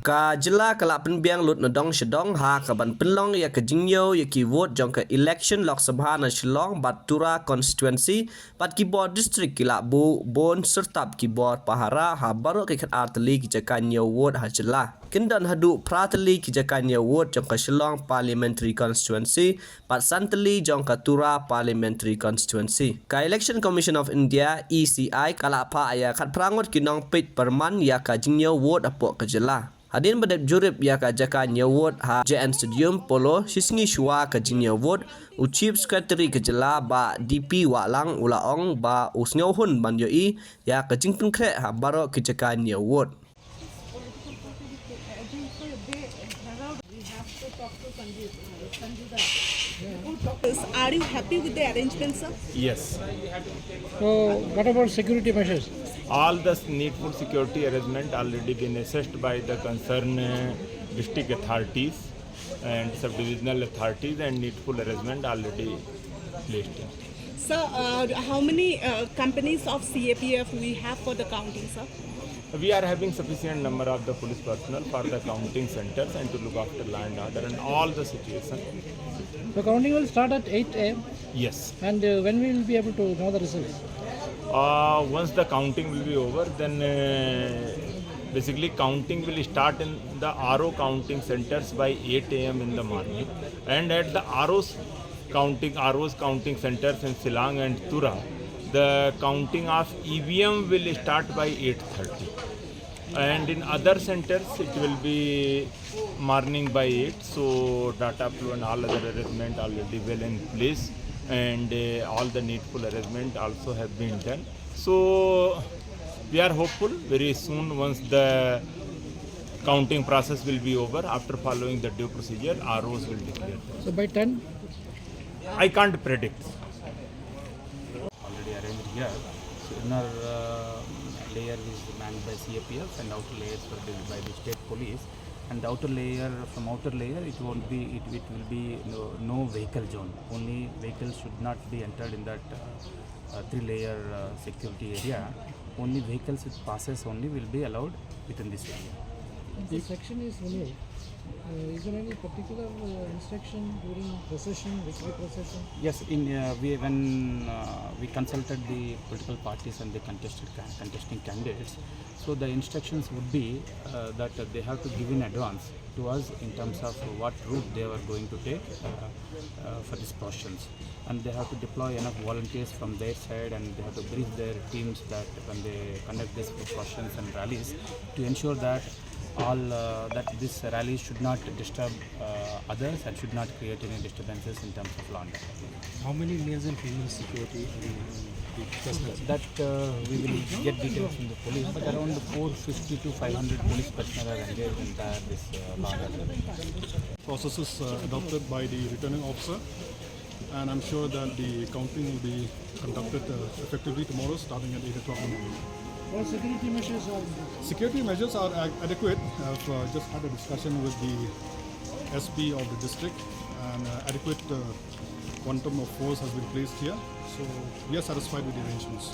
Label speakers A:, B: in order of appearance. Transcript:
A: Ka jela kalak penbiang lut nadong shedong ha ka ban penlong ya ka Jingñiew ya ki vote jong ka election Lok Sabha na Shillong Batura constituency pat ki board district ki lak bu bon sertap ki board pahara ha baru ki khat arteli ki jakan Jingñiew vote ha jela kindan hadu prateli ki jakan Jingñiew vote jong ka Shillong parliamentary constituency pat santeli jong ka Tura parliamentary constituency ka election commission of India ECI kalak pa ya khat prangot kinong pit perman ya ka Jingñiew vote apok ka jela Hadin badep jurip ya ka jaka nyawot ha JN Stadium Polo sisngi shua ka Jingñiew vote u chief secretary ke jela ba DP Walang Ulaong ba usnyaw hun ban yoi ya ka jing Pynkhreh ha baro ke jaka nyawot
B: Are you happy with the arrangements, sir?
C: Yes.
D: So, what about security measures?
C: All the needful security arrangement already been assessed by the concerned district authorities and subdivisional authorities, and needful arrangement already placed.
B: Sir, how many companies of CAPF we have for the counting, sir?
C: We are having sufficient number of the police personnel for the counting centers and to look after law and order and all the situations.
D: The counting will start at 8 a.m.
C: Yes.
D: And when we will be able to know the results?
C: Once the counting will be over, then basically counting will start in the RO counting centers by 8 a.m. in the morning, and at the RO's counting centers in Silang and Tura, the counting of EVM will start by 8:30, and in other centers it will be morning by 8. So data flow and all other arrangement already well in place, and all the needful arrangement also have been done. So we are hopeful very soon, once the counting process will be over, after following the due procedure, ROs will declare.
D: So by 10?
C: I can't predict.
E: Already arranged here. So inner layer is manned by CAPF and outer layers were built by the state police. And the outer layer, from outer layer, it will be no vehicle zone. Only vehicles should not be entered in that 3-layer security area. Only vehicles with passes only will be allowed within this area.
D: The section is removed. Is there any particular instruction during procession, victory procession?
E: Yes, when we consulted the political parties and the contesting candidates, so the instructions would be that they have to give in advance to us in terms of what route they were going to take for these processions, and they have to deploy enough volunteers from their side, and they have to brief their teams that when they conduct these processions and rallies, to ensure that that this rally should not disturb others and should not create any disturbances in terms of law and order.
F: How many males and female security
E: That we will get details from the police, but around 450 to 500 police personnel are engaged in this law and order.
F: process is adopted by the returning officer, and I'm sure that the counting will be conducted effectively tomorrow starting at 8 o'clock in the morning.
D: What security measures are?
F: Security measures are adequate. I've just had a discussion with the SB of the district, and adequate quantum of force has been placed here. So we are satisfied with the arrangements.